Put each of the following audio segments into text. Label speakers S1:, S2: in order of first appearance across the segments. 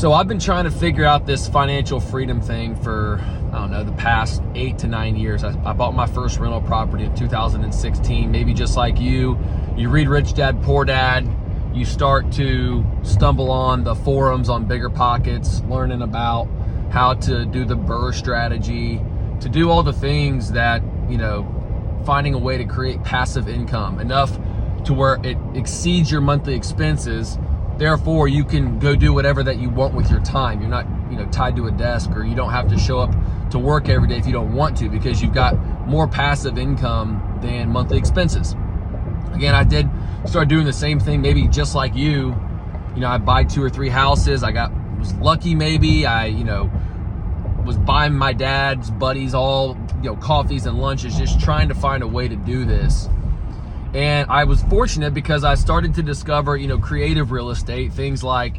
S1: So I've been trying to figure out this financial freedom thing for, I don't know, the past 8 to 9 years. I bought my first rental property in 2016. Maybe just like you read Rich Dad, Poor Dad, you start to stumble on the forums on BiggerPockets, learning about how to do the BRRRR strategy, to do all the things that, finding a way to create passive income, enough to where it exceeds your monthly expenses. Therefore, you can go do whatever that you want with your time. You're not, tied to a desk, or you don't have to show up to work every day if you don't want to, because you've got more passive income than monthly expenses. Again, I did start doing the same thing, maybe just like you. I buy 2 or 3 houses. Was lucky maybe. I, was buying my dad's buddies all, coffees and lunches, just trying to find a way to do this. And I was fortunate because I started to discover, creative real estate, things like,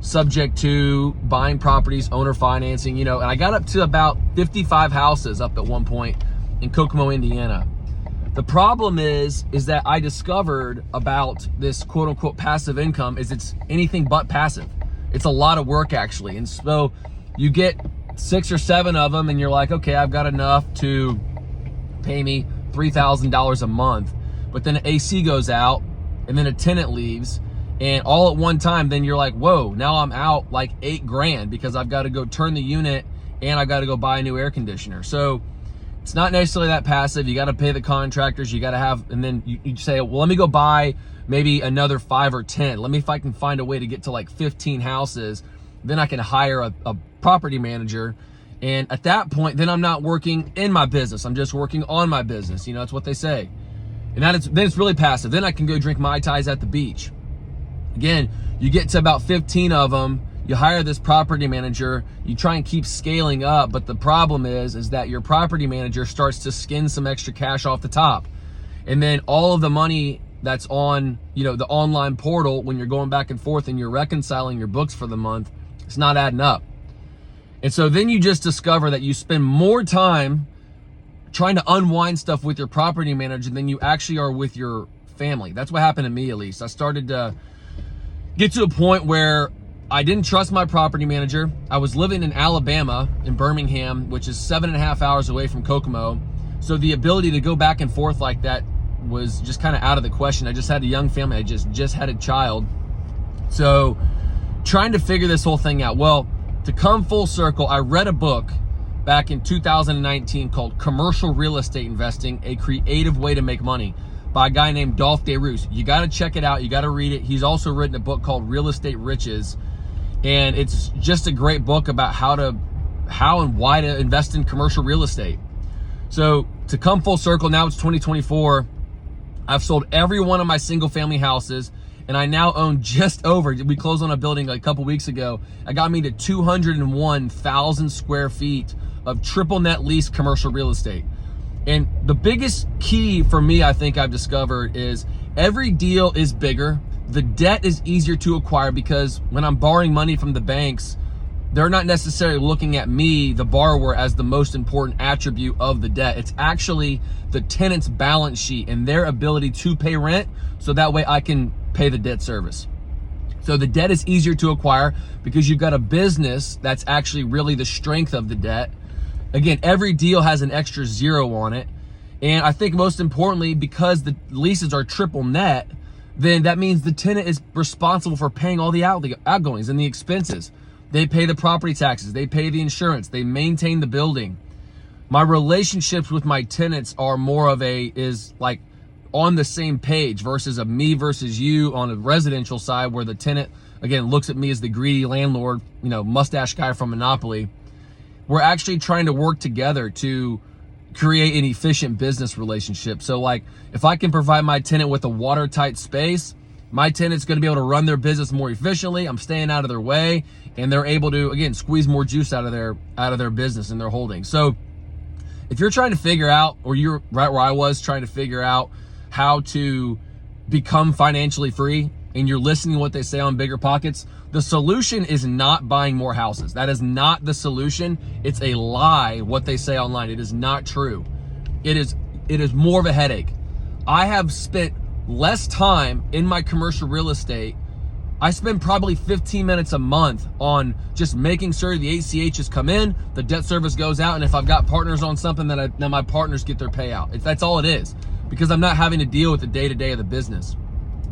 S1: subject to buying properties, owner financing, and I got up to about 55 houses up at one point in Kokomo, Indiana. The problem is that I discovered about this quote unquote passive income is it's anything but passive. It's a lot of work actually. And so you get 6 or 7 of them and you're like, okay, I've got enough to pay me $3,000 a month. But then the AC goes out and then a tenant leaves, and all at one time, then you're like, whoa, now I'm out like $8,000 because I've got to go turn the unit and I've got to go buy a new air conditioner. So it's not necessarily that passive. You got to pay the contractors, you got to have, and then you say, well, let me go buy maybe another 5 or 10. Let me, if I can find a way to get to like 15 houses, then I can hire a property manager. And at that point, then I'm not working in my business. I'm just working on my business. That's what they say. And then it's really passive. Then I can go drink Mai Tais at the beach. Again, you get to about 15 of them. You hire this property manager. You try and keep scaling up. But the problem is that your property manager starts to skin some extra cash off the top. And then all of the money that's on, the online portal, when you're going back and forth and you're reconciling your books for the month, it's not adding up. And so then you just discover that you spend more time trying to unwind stuff with your property manager than you actually are with your family. That's what happened to me, at least. I started to get to a point where I didn't trust my property manager. I was living in Alabama, in Birmingham, which is 7.5 hours away from Kokomo. So the ability to go back and forth like that was just kind of out of the question. I just had a young family. I just had a child. So trying to figure this whole thing out. Well, to come full circle, I read a book back in 2019 called Commercial Real Estate Investing, A Creative Way to Make Money, by a guy named Dolph DeRoos. You got to check it out. You got to read it. He's also written a book called Real Estate Riches. And it's just a great book about how and why to invest in commercial real estate. So to come full circle, now it's 2024. I've sold every one of my single family houses, and I now own we closed on a building a couple weeks ago. It got me to 201,000 square feet of triple net lease commercial real estate. And the biggest key for me, I think I've discovered, is every deal is bigger. The debt is easier to acquire because when I'm borrowing money from the banks, they're not necessarily looking at me, the borrower, as the most important attribute of the debt. It's actually the tenant's balance sheet and their ability to pay rent, so that way I can pay the debt service. So the debt is easier to acquire because you've got a business that's actually really the strength of the debt. Again, every deal has an extra 0 on it. And I think most importantly, because the leases are triple net, then that means the tenant is responsible for paying all the outgoings and the expenses. They pay the property taxes, they pay the insurance, they maintain the building. My relationships with my tenants are more of is like on the same page versus a me versus you on a residential side, where the tenant, again, looks at me as the greedy landlord, mustache guy from Monopoly. We're actually trying to work together to create an efficient business relationship. So like, if I can provide my tenant with a watertight space, my tenant's going to be able to run their business more efficiently. I'm staying out of their way, and they're able to, again, squeeze more juice out of their business and their holdings. So if you're trying to figure out, or you're right where I was trying to figure out how to become financially free, and you're listening to what they say on BiggerPockets, the solution is not buying more houses. That is not the solution. It's a lie what they say online. It is not true. It is more of a headache. I have spent less time in my commercial real estate I spend probably 15 minutes a month on just making sure the ACHs come in, the debt service goes out, and if I've got partners on something, then my partners get their payout. That's all it is, because I'm not having to deal with the day-to-day of the business.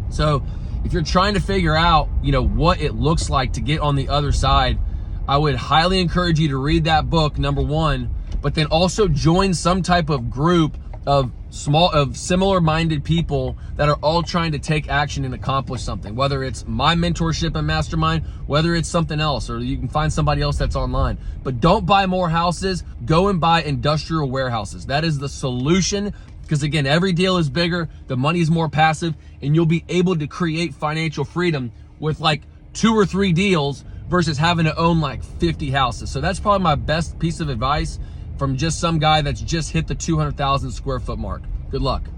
S1: So if you're trying to figure out, what it looks like to get on the other side, I would highly encourage you to read that book, number one, but then also join some type of group of similar-minded people that are all trying to take action and accomplish something, whether it's my mentorship and mastermind, whether it's something else, or you can find somebody else that's online. But don't buy more houses, go and buy industrial warehouses. That is the solution, because again, every deal is bigger, the money is more passive, and you'll be able to create financial freedom with like 2 or 3 deals versus having to own like 50 houses. So that's probably my best piece of advice from just some guy that's just hit the 200,000 square foot mark. Good luck.